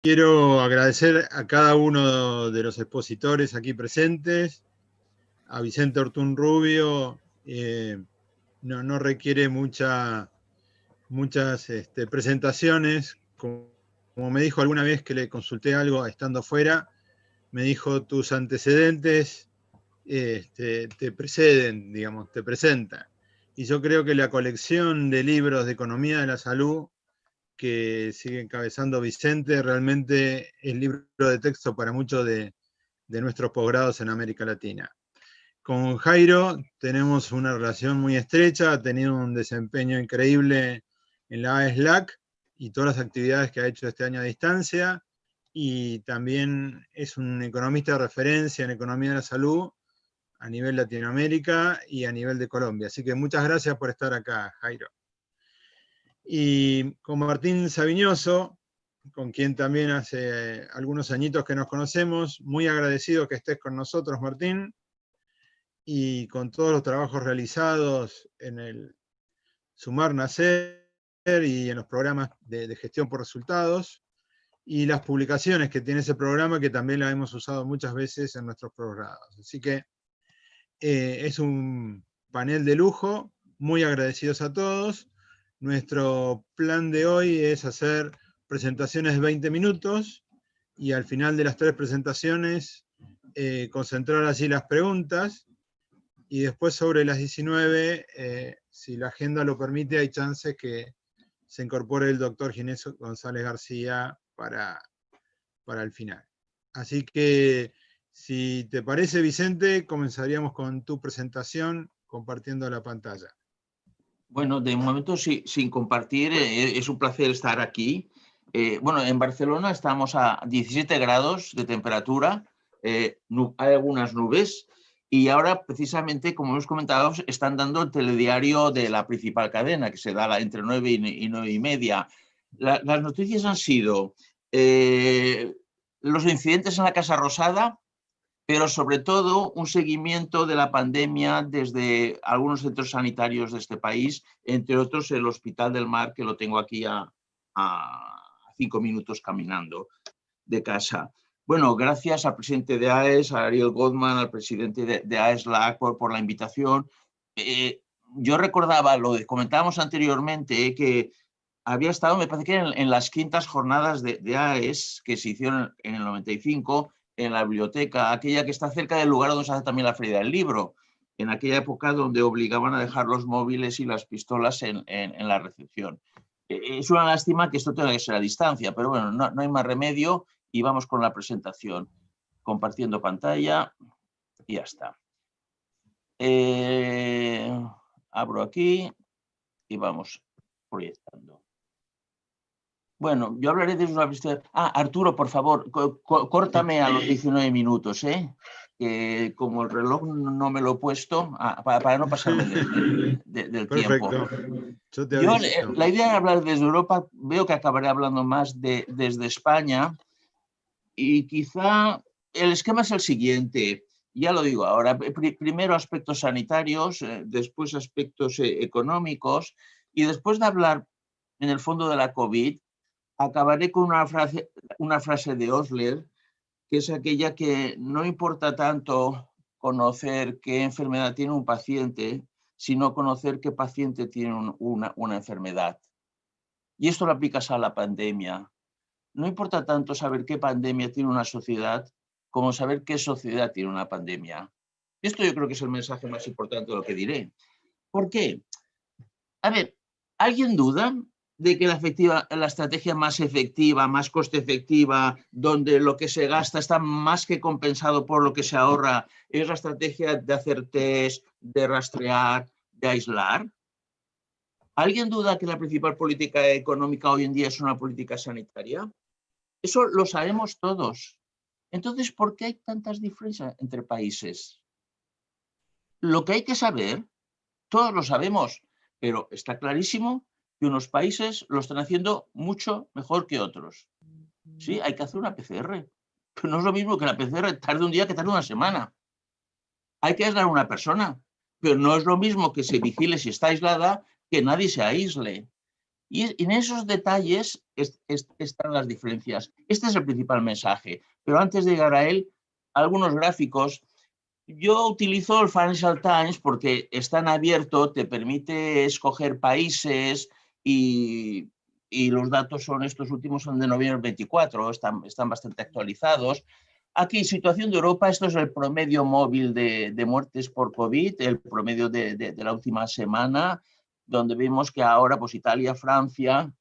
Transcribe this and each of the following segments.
Quiero agradecer a cada uno de los expositores aquí presentes, a Vicente Ortún Rubio, no requiere muchas presentaciones, como me dijo alguna vez que le consulté algo estando afuera, me dijo: tus antecedentes te preceden, digamos, te presentan. Y yo creo que la colección de libros de economía de la salud que sigue encabezando Vicente realmente es libro de texto para muchos de nuestros posgrados en América Latina. Con Jairo tenemos una relación muy estrecha, ha tenido un desempeño increíble en la AESLAC y todas las actividades que ha hecho este año a distancia, y también es un economista de referencia en economía de la salud a nivel Latinoamérica y a nivel de Colombia. Así que muchas gracias por estar acá, Jairo. Y con Martín Saviñoso, con quien también hace algunos añitos que nos conocemos, muy agradecido que estés con nosotros, Martín, y con todos los trabajos realizados en el Sumar Nacer y en los programas de gestión por resultados, y las publicaciones que tiene ese programa, que también la hemos usado muchas veces en nuestros programas. Así que es un panel de lujo, muy agradecidos a todos. Nuestro plan de hoy es hacer presentaciones de 20 minutos y al final de las 3 presentaciones concentrar allí las preguntas, y después sobre las 19, si la agenda lo permite, hay chances que se incorpore el doctor Ginés González García para el final. Así que, si te parece, Vicente, comenzaríamos con tu presentación compartiendo la pantalla. Bueno, de momento sin compartir, es un placer estar aquí. Bueno, en Barcelona estamos a 17 grados de temperatura, hay algunas nubes, y ahora precisamente, como hemos comentado, están dando el telediario de la principal cadena, que se da entre 9 y 9 y media. Las noticias han sido los incidentes en la Casa Rosada, pero sobre todo un seguimiento de la pandemia desde algunos centros sanitarios de este país, entre otros el Hospital del Mar, que lo tengo aquí a 5 minutos caminando de casa. Bueno, gracias al presidente de AES, a Ariel Goldman, al presidente de AESLAC por la invitación. Yo recordaba, lo comentábamos anteriormente, que había estado, me parece que en las 5ª jornadas de AES, que se hicieron en el 95, en la biblioteca, aquella que está cerca del lugar donde se hace también la Feria del Libro, en aquella época donde obligaban a dejar los móviles y las pistolas en la recepción. Es una lástima que esto tenga que ser a distancia, pero bueno, no hay más remedio, y vamos con la presentación. Compartiendo pantalla y ya está. Abro aquí y vamos proyectando. Bueno, yo hablaré de una vista. Arturo, por favor, córtame a los 19 minutos, que como el reloj no me lo he puesto, para no pasarme del tiempo. Yo te aviso. La idea de hablar desde Europa, veo que acabaré hablando más desde España, y quizá el esquema es el siguiente. Ya lo digo ahora, primero aspectos sanitarios, después aspectos económicos, y después de hablar en el fondo de la COVID, acabaré con una frase de Osler, que es aquella que no importa tanto conocer qué enfermedad tiene un paciente, sino conocer qué paciente tiene una enfermedad. Y esto lo aplicas a la pandemia. No importa tanto saber qué pandemia tiene una sociedad, como saber qué sociedad tiene una pandemia. Esto yo creo que es el mensaje más importante de lo que diré. ¿Por qué? A ver, ¿alguien duda de que la estrategia más efectiva, más coste efectiva, donde lo que se gasta está más que compensado por lo que se ahorra, es la estrategia de hacer test, de rastrear, de aislar? ¿Alguien duda que la principal política económica hoy en día es una política sanitaria? Eso lo sabemos todos. Entonces, ¿por qué hay tantas diferencias entre países? Lo que hay que saber, todos lo sabemos, pero está clarísimo que unos países lo están haciendo mucho mejor que otros. Sí, hay que hacer una PCR, pero no es lo mismo que la PCR tarde un día que tarde una semana. Hay que aislar a una persona, pero no es lo mismo que se vigile si está aislada que nadie se aísle. Y en esos detalles están las diferencias. Este es el principal mensaje. Pero antes de llegar a él, algunos gráficos. Yo utilizo el Financial Times porque está en abierto, te permite escoger países y los datos son estos últimos, son de noviembre 24, están bastante actualizados. Aquí, situación de Europa, esto es el promedio móvil de muertes por COVID, el promedio de la última semana, donde vemos que ahora pues Italia, Francia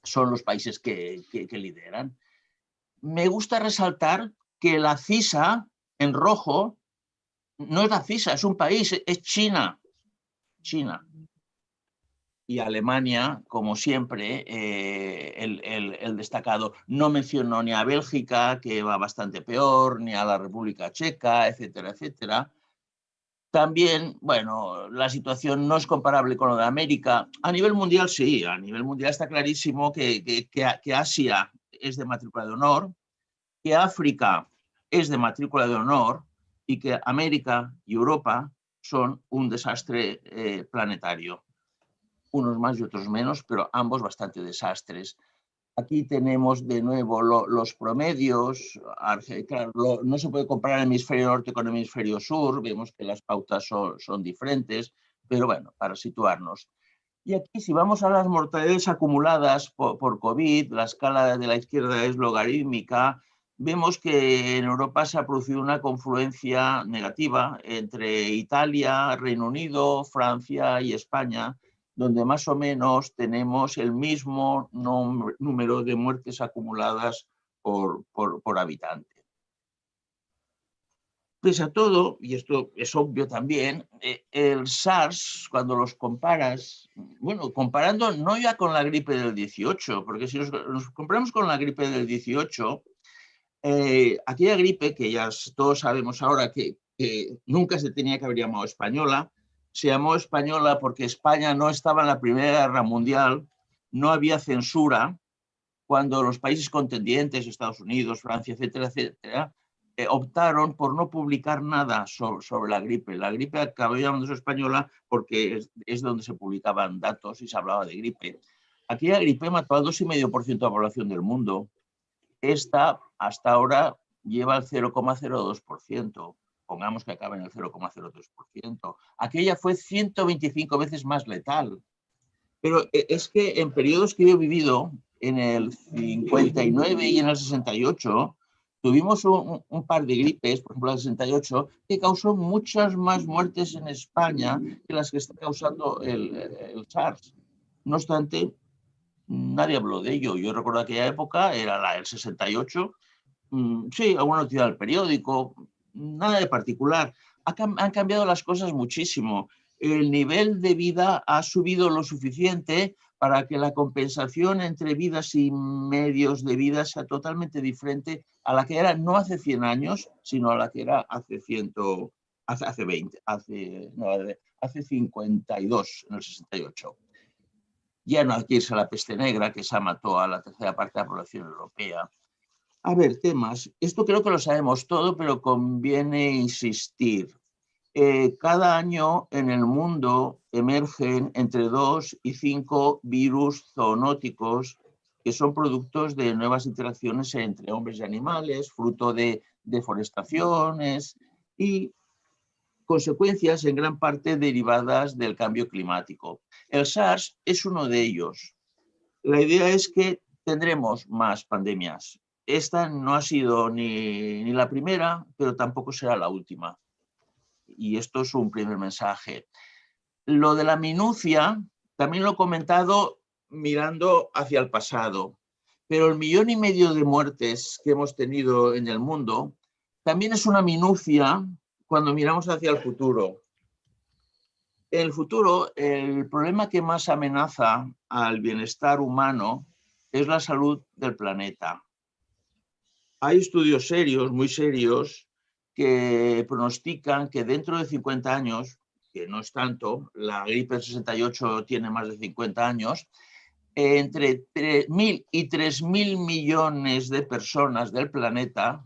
son los países que lideran. Me gusta resaltar que la CISA, en rojo, no es la CISA, es un país, es China. China. Y Alemania, como siempre, el destacado. No mencionó ni a Bélgica, que va bastante peor, ni a la República Checa, etcétera, etcétera. También, bueno, la situación no es comparable con lo de América. A nivel mundial, sí, a nivel mundial está clarísimo que Asia es de matrícula de honor, que África es de matrícula de honor y que América y Europa son un desastre planetario. Unos más y otros menos, pero ambos bastante desastres. Aquí tenemos de nuevo los promedios. Claro, no se puede comparar el hemisferio norte con el hemisferio sur, vemos que las pautas son diferentes, pero bueno, para situarnos. Y aquí, si vamos a las mortalidades acumuladas por COVID, la escala de la izquierda es logarítmica, vemos que en Europa se ha producido una confluencia negativa entre Italia, Reino Unido, Francia y España, donde más o menos tenemos el mismo número de muertes acumuladas por habitante. Pese a todo, y esto es obvio también, el SARS, cuando los comparas, bueno, comparando no ya con la gripe del 18, porque si nos comparamos con la gripe del 18, aquella gripe que ya todos sabemos ahora que nunca se tenía que haber llamado española, se llamó española porque España no estaba en la Primera Guerra Mundial, no había censura, cuando los países contendientes, Estados Unidos, Francia, etcétera, etcétera, optaron por no publicar nada sobre la gripe. La gripe acabó llamándose española porque es donde se publicaban datos y se hablaba de gripe. Aquella gripe mató al 2,5% de la población del mundo. Esta, hasta ahora, lleva el 0,02%. Pongamos que acabe en el 0,03%. Aquella fue 125 veces más letal. Pero es que en periodos que yo he vivido, en el 59 y en el 68, tuvimos un par de gripes, por ejemplo el 68, que causó muchas más muertes en España que las que está causando el SARS. No obstante, nadie habló de ello. Yo recuerdo aquella época, era el 68, sí, alguna noticia del periódico, nada de particular. Han cambiado las cosas muchísimo. El nivel de vida ha subido lo suficiente para que la compensación entre vidas y medios de vida sea totalmente diferente a la que era no hace 100 años, sino a la que era hace 52, en el 68. Ya no hay que irse a la peste negra, que esa mató a la tercera parte de la población europea. A ver, temas. Esto creo que lo sabemos todo, pero conviene insistir. Cada año en el mundo emergen entre 2 y 5 virus zoonóticos que son productos de nuevas interacciones entre hombres y animales, fruto de deforestaciones y consecuencias en gran parte derivadas del cambio climático. El SARS es uno de ellos. La idea es que tendremos más pandemias. Esta no ha sido ni la primera, pero tampoco será la última. Y esto es un primer mensaje. Lo de la minucia, también lo he comentado mirando hacia el pasado, pero el 1,5 millones de muertes que hemos tenido en el mundo también es una minucia cuando miramos hacia el futuro. En el futuro, el problema que más amenaza al bienestar humano es la salud del planeta. Hay estudios serios, muy serios, que pronostican que dentro de 50 años, que no es tanto, la gripe del 68 tiene más de 50 años, entre 3.000 y 3.000 millones de personas del planeta,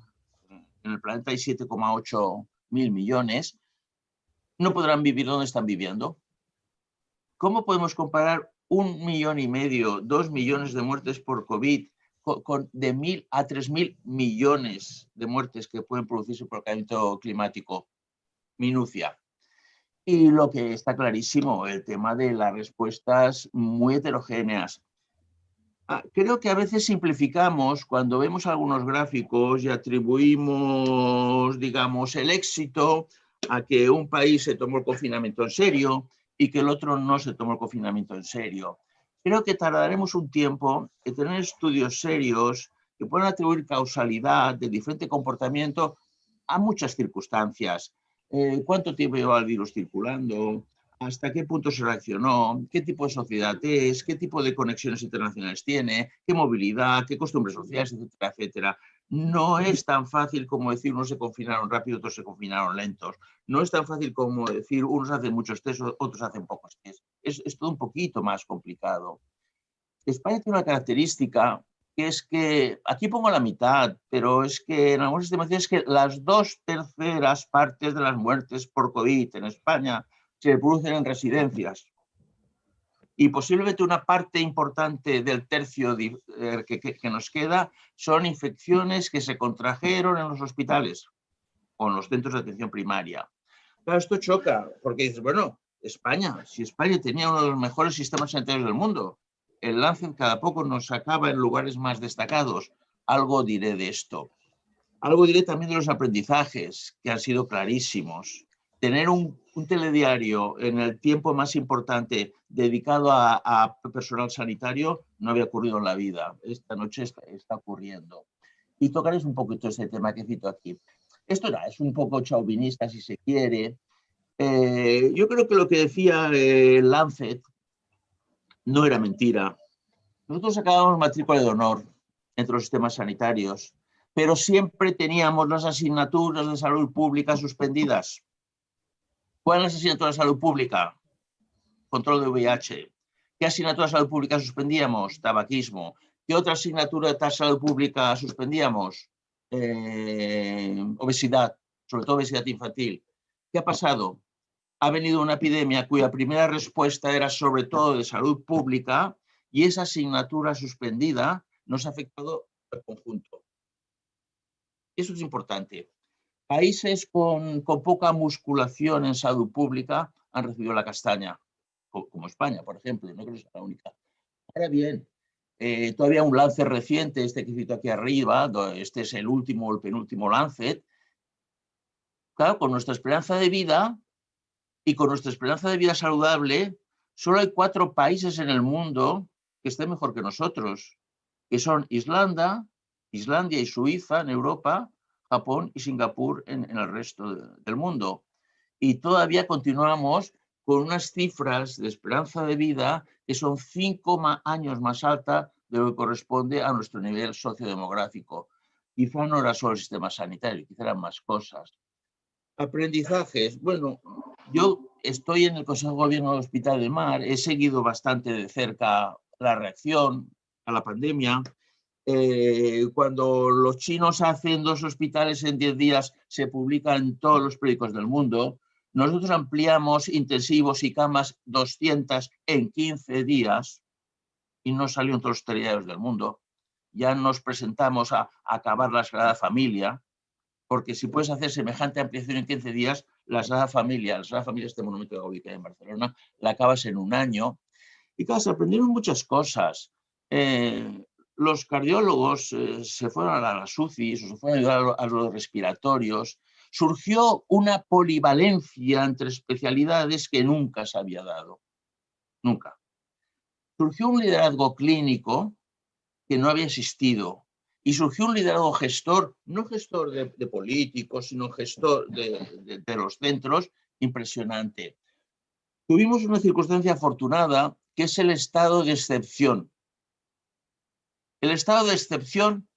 en el planeta hay 7,8 mil millones, no podrán vivir donde están viviendo. ¿Cómo podemos comparar 1,5 millones, 2 millones de muertes por COVID, de 1.000 a 3.000 millones de muertes que pueden producirse por el cambio climático. Minucia. Y lo que está clarísimo, el tema de las respuestas muy heterogéneas. Creo que a veces simplificamos cuando vemos algunos gráficos y atribuimos, digamos, el éxito a que un país se tomó el confinamiento en serio y que el otro no se tomó el confinamiento en serio. Creo que tardaremos un tiempo en tener estudios serios que puedan atribuir causalidad de diferente comportamiento a muchas circunstancias. ¿Cuánto tiempo lleva el virus circulando? ¿Hasta qué punto se reaccionó? ¿Qué tipo de sociedad es? ¿Qué tipo de conexiones internacionales tiene? ¿Qué movilidad? ¿Qué costumbres sociales? Etcétera, etcétera. No es tan fácil como decir unos se confinaron rápido, otros se confinaron lentos. No es tan fácil como decir unos hacen muchos test, otros hacen pocos test. Es todo un poquito más complicado. España tiene una característica que es que, aquí pongo la mitad, pero es que en algunas estimaciones es que las 2/3 partes de las muertes por COVID en España se producen en residencias. Y posiblemente una parte importante del tercio que nos queda son infecciones que se contrajeron en los hospitales o en los centros de atención primaria. Claro, esto choca, porque dices, bueno, España, si España tenía uno de los mejores sistemas sanitarios del mundo, el Lancet cada poco nos sacaba en lugares más destacados. Algo diré de esto. Algo diré también de los aprendizajes, que han sido clarísimos. Tener un telediario en el tiempo más importante dedicado a personal sanitario no había ocurrido en la vida. Esta noche está ocurriendo. Y tocaré un poquito ese tema que cito aquí. Esto es un poco chauvinista, si se quiere. Yo creo que lo que decía Lancet no era mentira. Nosotros sacábamos matrícula de honor entre los sistemas sanitarios, pero siempre teníamos las asignaturas de salud pública suspendidas. ¿Cuál es la asignatura de salud pública? Control de VIH. ¿Qué asignatura de salud pública suspendíamos? Tabaquismo. ¿Qué otra asignatura de salud pública suspendíamos? Obesidad, sobre todo obesidad infantil. ¿Qué ha pasado? Ha venido una epidemia cuya primera respuesta era sobre todo de salud pública y esa asignatura suspendida nos ha afectado al conjunto. Eso es importante. Países con poca musculación en salud pública han recibido la castaña, como España, por ejemplo, no creo que sea la única. Ahora bien, todavía un Lancet reciente, este que cito aquí arriba, este es el último o el penúltimo Lancet, claro, con nuestra esperanza de vida y con nuestra esperanza de vida saludable, solo hay 4 países en el mundo que estén mejor que nosotros, que son Islandia y Suiza en Europa, Japón y Singapur en el resto del mundo. Y todavía continuamos con unas cifras de esperanza de vida que son 5 años más altas de lo que corresponde a nuestro nivel sociodemográfico. Quizá no era solo el sistema sanitario, quizá eran más cosas. Aprendizajes. Bueno, yo estoy en el Consejo de Gobierno del Hospital del Mar, he seguido bastante de cerca la reacción a la pandemia. Cuando los chinos hacen 2 hospitales en 10 días, se publican en todos los periódicos del mundo. Nosotros ampliamos intensivos y camas 200 en 15 días y no salieron todos los telediarios del mundo. Ya nos presentamos a acabar la Sagrada Familia, porque si puedes hacer semejante ampliación en 15 días, la Sagrada Familia, este monumento de Gaudí que hay en Barcelona, la acabas en un año. Y claro, se aprendieron muchas cosas. Los cardiólogos se fueron a las UCIs, se fueron a ayudar a los respiratorios. Surgió una polivalencia entre especialidades que nunca se había dado. Nunca. Surgió un liderazgo clínico que no había existido. Y surgió un liderazgo gestor, no gestor de políticos, sino gestor de los centros, impresionante. Tuvimos una circunstancia afortunada, que es el estado de excepción. El estado de excepción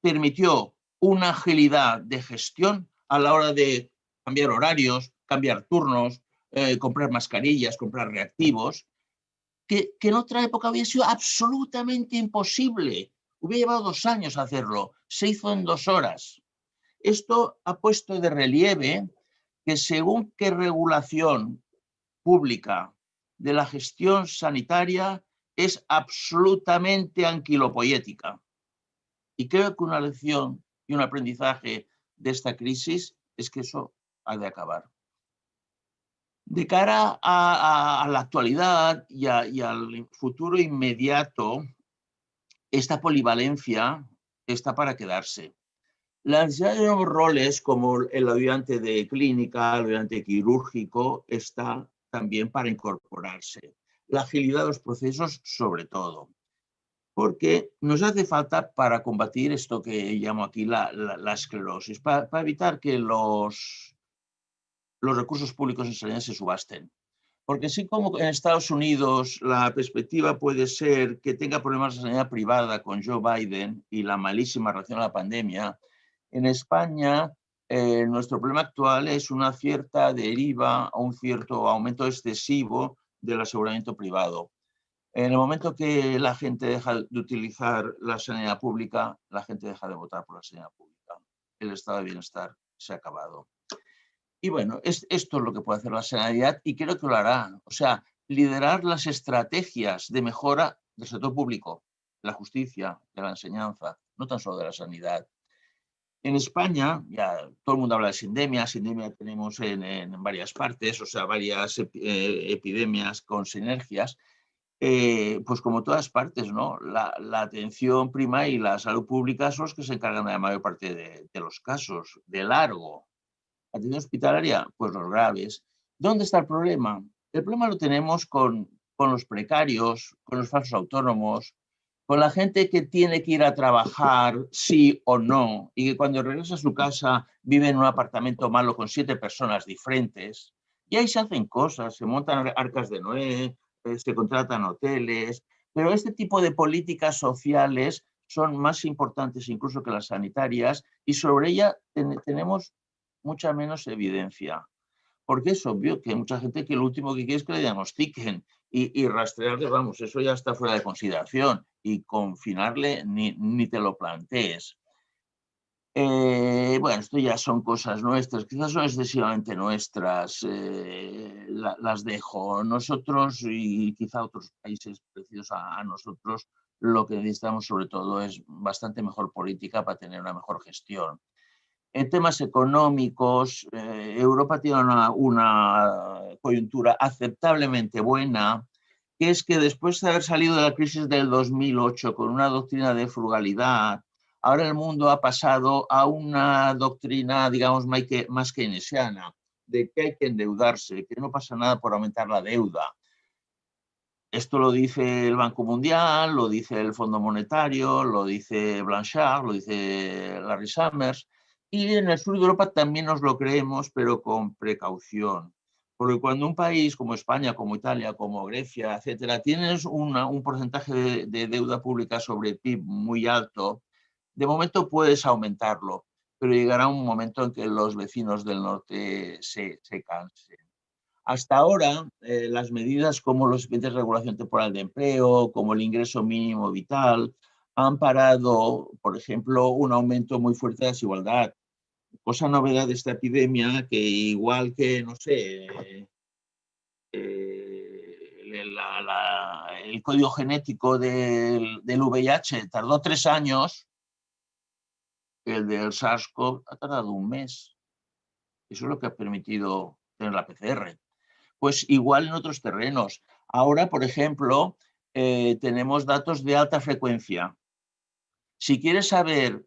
permitió una agilidad de gestión a la hora de cambiar horarios, cambiar turnos, comprar mascarillas, comprar reactivos, que en otra época había sido absolutamente imposible. Hubiera llevado 2 años hacerlo, se hizo en 2 horas. Esto ha puesto de relieve que según qué regulación pública de la gestión sanitaria es absolutamente anquilopoética. Y creo que una lección y un aprendizaje de esta crisis es que eso ha de acabar. De cara a la actualidad y al futuro inmediato, esta polivalencia está para quedarse. La necesidad de nuevos roles, como el ayudante de clínica, el ayudante quirúrgico, está también para incorporarse. La agilidad de los procesos, sobre todo, porque nos hace falta para combatir esto que llamo aquí la esclerosis, para evitar que los recursos públicos en sanidad se subasten. Porque así como en Estados Unidos la perspectiva puede ser que tenga problemas de sanidad privada con Joe Biden y la malísima relación a la pandemia, en España nuestro problema actual es una cierta deriva a un cierto aumento excesivo del aseguramiento privado. En el momento que la gente deja de utilizar la sanidad pública, la gente deja de votar por la sanidad pública. El estado de bienestar se ha acabado. Y bueno, esto es lo que puede hacer la sanidad y creo que lo hará. O sea, liderar las estrategias de mejora del sector público, de la justicia, de la enseñanza, no tan solo de la sanidad. En España, ya todo el mundo habla de sindemia tenemos en varias partes, o sea, varias epidemias con sinergias. Pues como todas partes, ¿no? La atención primaria y la salud pública son los que se encargan de la mayor parte de los casos, de largo. Atención hospitalaria, pues los graves. ¿Dónde está el problema? El problema lo tenemos con los precarios, con los falsos autónomos, con la gente que tiene que ir a trabajar sí o no y que cuando regresa a su casa vive en un apartamento malo con 7 personas diferentes. Y ahí se hacen cosas, se montan arcas de Noé, se contratan hoteles, pero este tipo de políticas sociales son más importantes incluso que las sanitarias y sobre ella tenemos mucha menos evidencia. Porque es obvio que hay mucha gente que lo último que quiere es que le diagnostiquen y rastrearle, vamos, eso ya está fuera de consideración y confinarle ni te lo plantees. Bueno, esto ya son cosas nuestras, quizás son excesivamente nuestras, las dejo. Nosotros y quizá otros países parecidos a nosotros, lo que necesitamos sobre todo es bastante mejor política para tener una mejor gestión. En temas económicos, Europa tiene una coyuntura aceptablemente buena, que es que después de haber salido de la crisis del 2008 con una doctrina de frugalidad, ahora el mundo ha pasado a una doctrina, digamos, más keynesiana, de que hay que endeudarse, que no pasa nada por aumentar la deuda. Esto lo dice el Banco Mundial, lo dice el Fondo Monetario, lo dice Blanchard, lo dice Larry Summers. Y en el sur de Europa también nos lo creemos, pero con precaución. Porque cuando un país como España, como Italia, como Grecia, etcétera, tienes un porcentaje de deuda pública sobre el PIB muy alto, de momento puedes aumentarlo, pero llegará un momento en que los vecinos del norte se cansen. Hasta ahora, las medidas como los expedientes de regulación temporal de empleo, como el ingreso mínimo vital, han parado, por ejemplo, un aumento muy fuerte de desigualdad. Cosa novedad de esta epidemia, que igual que, no sé, el código genético del VIH tardó 3 años, el del SARS-CoV ha tardado un mes. Eso es lo que ha permitido tener la PCR. Pues igual en otros terrenos. Ahora, por ejemplo, tenemos datos de alta frecuencia. Si quieres saber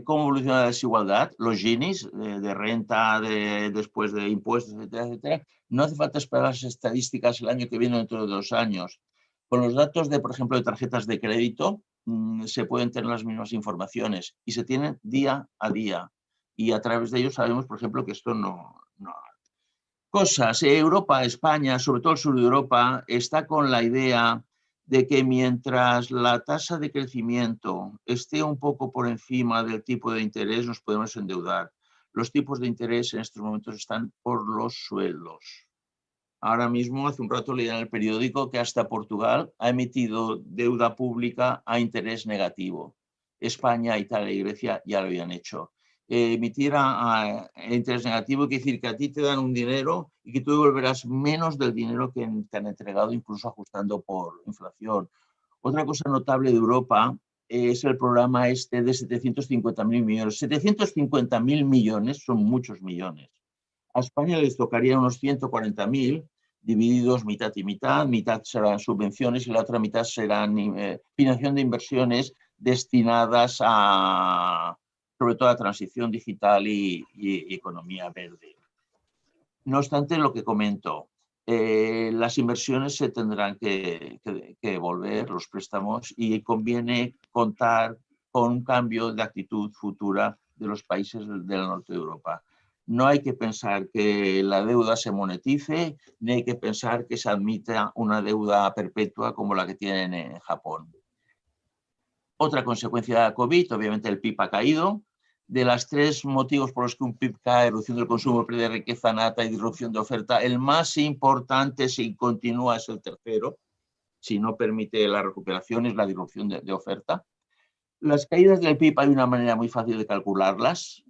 cómo evoluciona la desigualdad, los Ginis de renta, después de impuestos, etcétera, etcétera, no hace falta esperar las estadísticas el año que viene o dentro de 2 años. Con los datos de, por ejemplo, de tarjetas de crédito, se pueden tener las mismas informaciones y se tienen día a día. Y a través de ellos sabemos, por ejemplo, que esto no cosas. Europa, España, sobre todo el sur de Europa, está con la idea de que mientras la tasa de crecimiento esté un poco por encima del tipo de interés, nos podemos endeudar. Los tipos de interés en estos momentos están por los suelos. Ahora mismo, hace un rato leía en el periódico que hasta Portugal ha emitido deuda pública a interés negativo. España, Italia y Grecia ya lo habían hecho. Emitir a interés negativo quiere decir que a ti te dan un dinero y que tú devolverás menos del dinero que te han entregado, incluso ajustando por inflación. Otra cosa notable de Europa es el programa este de 750.000 millones. 750.000 millones son muchos millones. A España les tocaría unos 140.000, divididos mitad y mitad serán subvenciones y la otra mitad serán financiación de inversiones destinadas a, sobre todo, a transición digital y economía verde. No obstante, lo que comento, las inversiones se tendrán que devolver, los préstamos, y conviene contar con un cambio de actitud futura de los países del norte de Europa. No hay que pensar que la deuda se monetice, ni hay que pensar que se admita una deuda perpetua como la que tienen en Japón. Otra consecuencia de la COVID, obviamente el PIB ha caído. De los 3 motivos por los que un PIB cae, reducción del consumo, pérdida de riqueza nata y disrupción de oferta, el más importante, si continúa, es el tercero. Si no permite la recuperación, es la disrupción de oferta. Las caídas del PIB hay una manera muy fácil de calcularlas.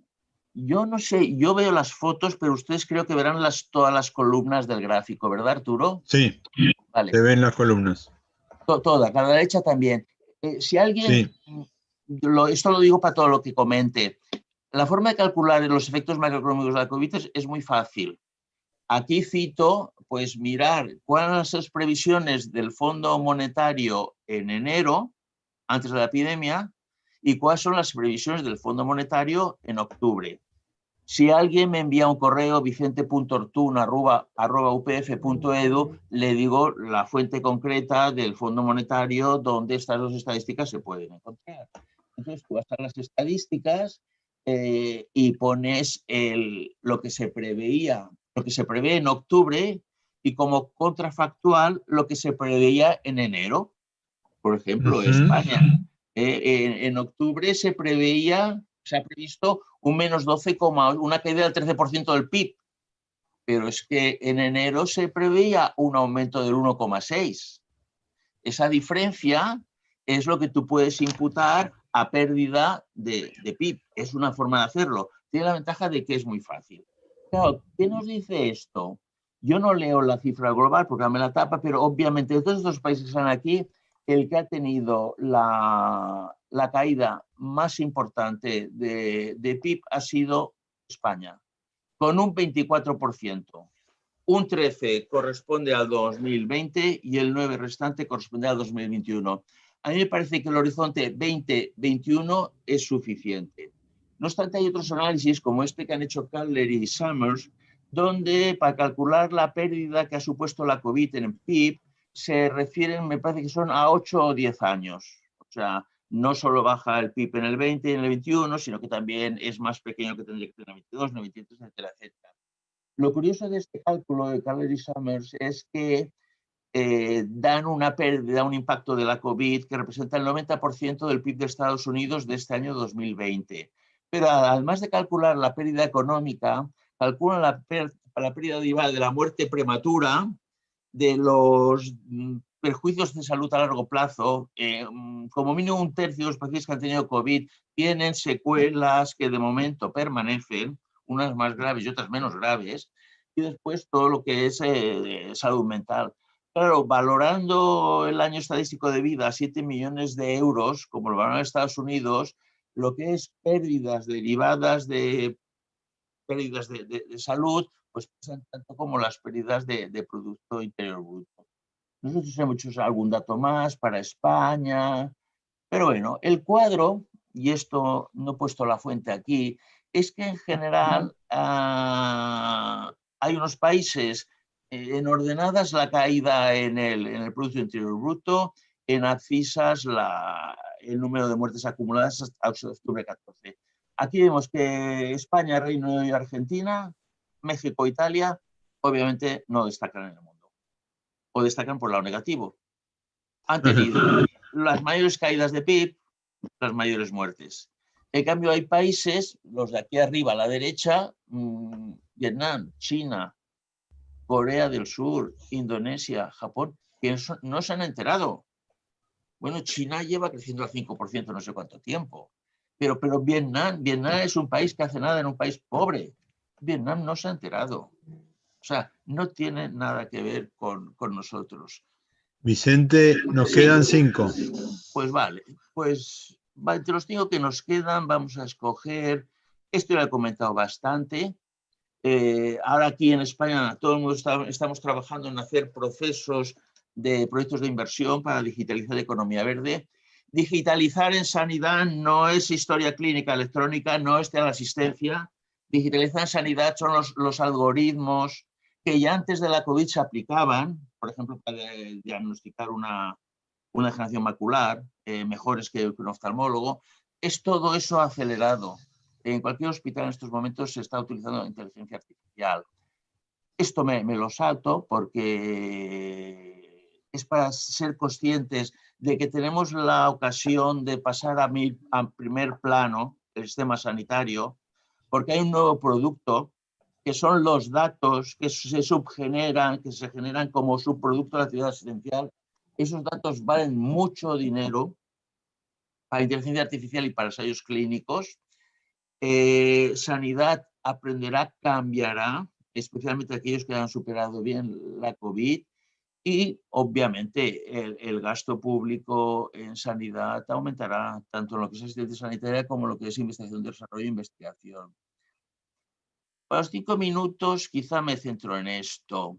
Yo no sé, yo veo las fotos, pero ustedes creo que verán todas las columnas del gráfico, ¿verdad, Arturo? Sí, vale. Se ven las columnas. Todas, a la derecha también. Si alguien, sí. Esto lo digo para todo lo que comente, la forma de calcular los efectos macroeconómicos de la COVID es muy fácil. Aquí cito, pues mirar cuáles son las previsiones del Fondo Monetario en enero, antes de la epidemia, y cuáles son las previsiones del Fondo Monetario en octubre. Si alguien me envía un correo, vicente.ortun@upf.edu, le digo la fuente concreta del Fondo Monetario donde estas 2 estadísticas se pueden encontrar. Entonces tú vas a las estadísticas y pones lo que se preveía, lo que se prevé en octubre, y como contrafactual lo que se preveía en enero. Por ejemplo, España. En octubre se ha previsto un menos 12, una caída del 13% del PIB, pero es que en enero se preveía un aumento del 1,6. Esa diferencia es lo que tú puedes imputar a pérdida de PIB. Es una forma de hacerlo. Tiene la ventaja de que es muy fácil. Claro, ¿qué nos dice esto? Yo no leo la cifra global porque me la tapa, pero obviamente de todos estos países que están aquí, el que ha tenido la caída más importante de PIB ha sido España, con un 24%. Un 13 corresponde al 2020 y el 9 restante corresponde al 2021. A mí me parece que el horizonte 2021 es suficiente. No obstante, hay otros análisis como este que han hecho Kahler y Summers, donde para calcular la pérdida que ha supuesto la COVID en el PIB, se refieren, me parece que son a 8 o 10 años. O sea, no solo baja el PIB en el 20 y en el 21, sino que también es más pequeño que tendría que ser en el 22, en el 23, etcétera, etcétera. Lo curioso de este cálculo de Kahler y Summers es que dan una pérdida, un impacto de la COVID que representa el 90% del PIB de Estados Unidos de este año 2020. Pero además de calcular la pérdida económica, calculan la pérdida derivada de la muerte prematura, de los perjuicios de salud a largo plazo. Como mínimo un tercio de los pacientes que han tenido COVID tienen secuelas que de momento permanecen, unas más graves y otras menos graves, y después todo lo que es salud mental. Claro, valorando el año estadístico de vida a 7 millones de euros, como lo valoran en Estados Unidos, lo que es pérdidas derivadas de pérdidas de salud, pues pesan tanto como las pérdidas de Producto Interior Bruto. Nosotros tenemos algún dato más para España, pero bueno, el cuadro, y esto no he puesto la fuente aquí, es que en general hay unos países en ordenadas la caída en el Producto Interior Bruto, en abscisas el número de muertes acumuladas hasta octubre 14. Aquí vemos que España, Reino Unido y Argentina, México e Italia, obviamente no destacan en el mundo, o destacan por lado negativo. Han tenido las mayores caídas de PIB, las mayores muertes. En cambio, hay países, los de aquí arriba a la derecha, Vietnam, China, Corea del Sur, Indonesia, Japón, que no se han enterado. Bueno, China lleva creciendo al 5% no sé cuánto tiempo. Pero Vietnam es un país que hace nada en un país pobre. Vietnam no se ha enterado. O sea, no tiene nada que ver con nosotros. Vicente, nos Sí, quedan 5. pues vale. Pues entre los 5 que nos quedan vamos a escoger, esto ya lo he comentado bastante. Ahora aquí en España todo el mundo estamos trabajando en hacer procesos de proyectos de inversión para digitalizar la economía verde. Digitalizar en sanidad no es historia clínica electrónica, no es asistencia. Digitalizar en sanidad son los algoritmos que ya antes de la COVID se aplicaban, por ejemplo, para diagnosticar una degeneración macular, mejores que un oftalmólogo. Es todo eso acelerado. En cualquier hospital en estos momentos se está utilizando inteligencia artificial. Esto me lo salto porque es para ser conscientes de que tenemos la ocasión de pasar a primer plano el sistema sanitario, porque hay un nuevo producto que son los datos que se subgeneran, que se generan como subproducto de la actividad asistencial. Esos datos valen mucho dinero para inteligencia artificial y para ensayos clínicos. Sanidad aprenderá, cambiará, especialmente aquellos que han superado bien la COVID, y obviamente el gasto público en sanidad aumentará, tanto en lo que es asistencia sanitaria como en lo que es investigación, desarrollo e investigación. Para los 5 minutos quizá me centro en esto.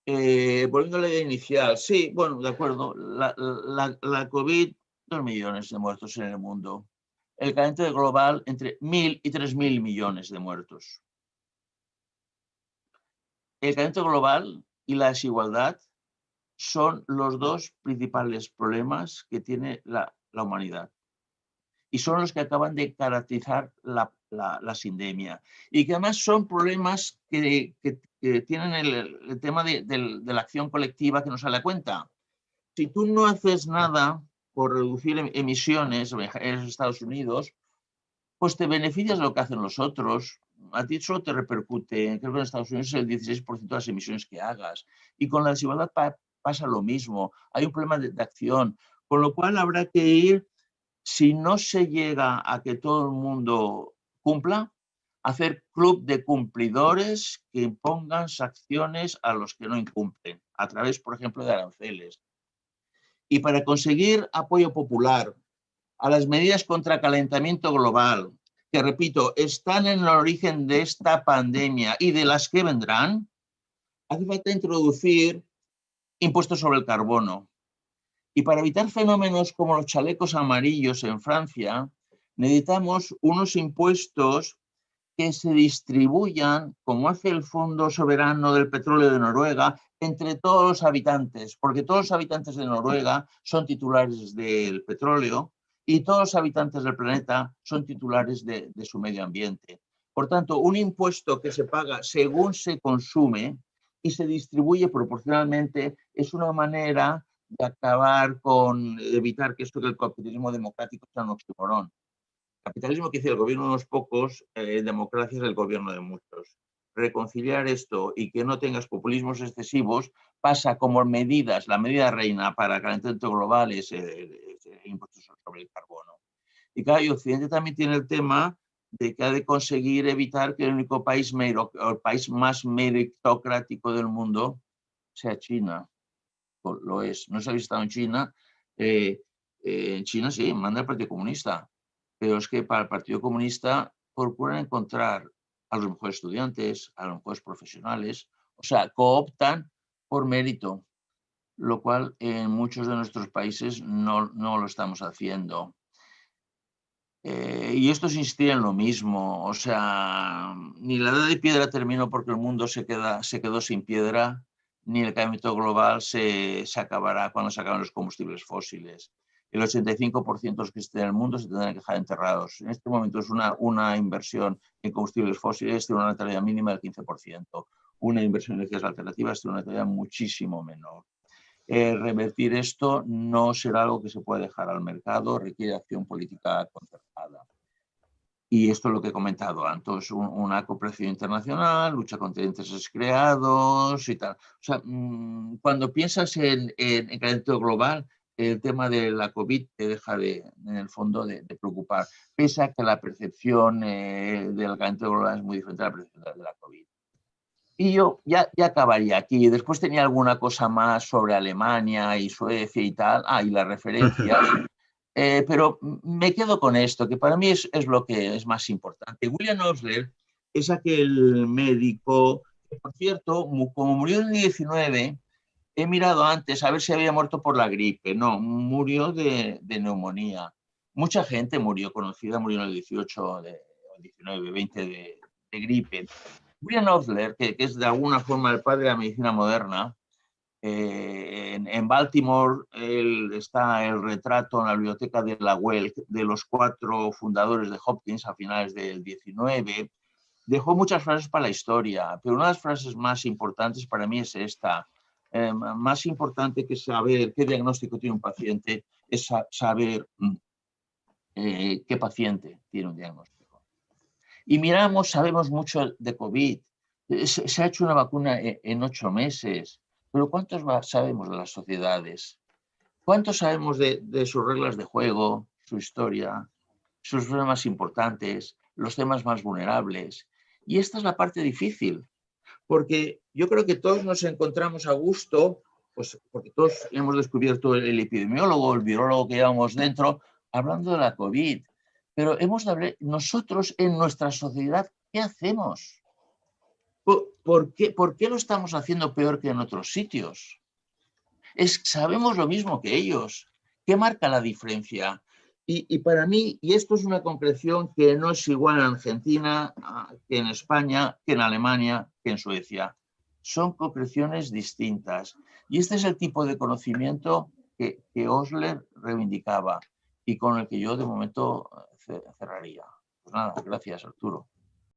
Volviendo a la idea inicial, sí, bueno, de acuerdo, la COVID, 2 millones de muertos en el mundo. El calentamiento global, entre 1.000 y 3.000 millones de muertos. El calentamiento global y la desigualdad son los 2 principales problemas que tiene la humanidad. Y son los que acaban de caracterizar la sindemia. Y que además son problemas que tienen el tema de la acción colectiva que no sale a cuenta. Si tú no haces nada por reducir emisiones en los Estados Unidos, pues te beneficias de lo que hacen los otros. A ti solo te repercute, creo que en Estados Unidos es el 16% de las emisiones que hagas. Y con la desigualdad pasa lo mismo. Hay un problema de acción. Con lo cual habrá que ir, si no se llega a que todo el mundo cumpla, hacer club de cumplidores que impongan sanciones a los que no incumplen, a través, por ejemplo, de aranceles. Y para conseguir apoyo popular a las medidas contra calentamiento global, que repito, están en el origen de esta pandemia y de las que vendrán, hace falta introducir impuestos sobre el carbono. Y para evitar fenómenos como los chalecos amarillos en Francia, necesitamos unos impuestos que se distribuyan, como hace el Fondo Soberano del Petróleo de Noruega, entre todos los habitantes, porque todos los habitantes de Noruega son titulares del petróleo y todos los habitantes del planeta son titulares de su medio ambiente. Por tanto, un impuesto que se paga según se consume y se distribuye proporcionalmente es una manera de acabar con evitar que esto del capitalismo democrático sea un oxímoron. Capitalismo que dice el gobierno de unos pocos, democracia es el gobierno de muchos. Reconciliar esto y que no tengas populismos excesivos pasa como medidas, la medida reina para el calentamiento global es impuestos sobre el carbono. Y claro, y Occidente también tiene el tema de que ha de conseguir evitar que el único país, el país más meritocrático del mundo sea China. Lo es. No se ha visitado en China. En China sí, manda el Partido Comunista. Pero es que para el Partido Comunista procuran encontrar a los mejores estudiantes, a los mejores profesionales, o sea, cooptan por mérito, lo cual en muchos de nuestros países no lo estamos haciendo. Y esto es insistir en lo mismo, o sea, ni la edad de piedra terminó porque el mundo se quedó sin piedra, ni el calentamiento global se acabará cuando se acaben los combustibles fósiles. El 85% de los que estén en el mundo se tendrán que dejar enterrados. En este momento es una inversión en combustibles fósiles tiene una rentabilidad mínima del 15%. Una inversión en energías alternativas tiene una rentabilidad muchísimo menor. Revertir esto no será algo que se pueda dejar al mercado, requiere acción política concertada. Y esto es lo que he comentado antes, una cooperación internacional, lucha contra intereses creados y tal. O sea, cuando piensas en calentamiento global, el tema de la COVID te deja en el fondo de preocupar, pese a que la percepción del calentamiento global es muy diferente a la percepción de la COVID. Y yo ya acabaría aquí. Después tenía alguna cosa más sobre Alemania y Suecia y tal. Y las referencias. Pero me quedo con esto, que para mí es lo que es más importante. William Osler es aquel médico que, por cierto, como murió en el 19, he mirado antes a ver si había muerto por la gripe. No, murió de neumonía. Mucha gente murió conocida, murió en el 18, 19, 20 de gripe. William Osler, que es de alguna forma el padre de la medicina moderna, en Baltimore está el retrato en la biblioteca de la Well de los 4 fundadores de Hopkins a finales del 19. Dejó muchas frases para la historia, pero una de las frases más importantes para mí es esta. Más importante que saber qué diagnóstico tiene un paciente es saber qué paciente tiene un diagnóstico. Y miramos, sabemos mucho de COVID. Se ha hecho una vacuna en 8 meses, pero ¿cuántos sabemos de las sociedades? ¿Cuántos sabemos de sus reglas de juego, su historia, sus problemas importantes, los temas más vulnerables? Y esta es la parte difícil, porque yo creo que todos nos encontramos a gusto, pues porque todos hemos descubierto el epidemiólogo, el virólogo que llevamos dentro, hablando de la COVID. Pero hemos de hablar, nosotros en nuestra sociedad, ¿qué hacemos? ¿Por qué lo estamos haciendo peor que en otros sitios? Sabemos lo mismo que ellos. ¿Qué marca la diferencia? Y para mí, y esto es una concreción que no es igual en Argentina, que en España, que en Alemania, que en Suecia. Son concreciones distintas. Y este es el tipo de conocimiento que Osler reivindicaba y con el que yo de momento cerraría. Pues nada, gracias, Arturo.